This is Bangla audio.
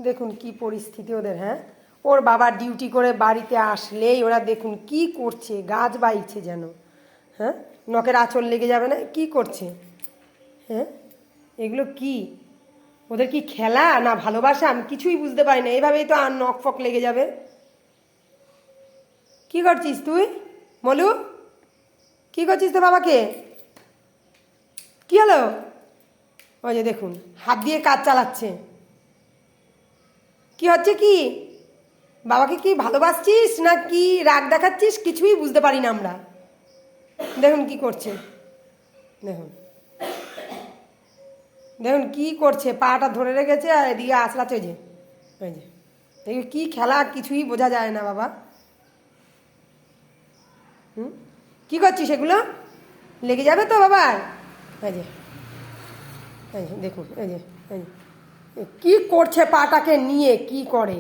দেখুন কি পরিস্থিতি ওদের। হ্যাঁ, ওর বাবা ডিউটি করে বাড়িতে আসলেই ওরা দেখুন কি করছে, গাছ বাইছে যেন। হ্যাঁ, নখের আঁচড় লেগে যাবে না, কি করছে? হ্যাঁ, এগুলো কি? ওদের কি খেলা না ভালোবাসা আমি কিছুই বুঝতে পারি না। এইভাবেই তো আর নখ ফক লেগে যাবে। কি করছিস তুই মলু? কি করছিস তো বাবাকে? কি হলো? ওই যে দেখুন হাত দিয়ে কাজ চালাচ্ছে। কি হচ্ছে কি? বাবাকে কি ভালোবাসছিস না কি রাগ দেখাচ্ছিস কিছুই বুঝতে পারি না আমরা। দেখুন কি করছে, দেখুন দেখুন কি করছে, পাটা ধরে রেখেছে আর এদিকে আসলাচ্ছে। ওই যে ওই যে এই কি খেলা কিছুই বোঝা যায় না বাবা। হুম, কী করছিস এগুলো? লেগে যাবে তো বাবা। এই যে এই যে দেখুন, এই যে কী করছে, পাটাকে নিয়ে কি করে।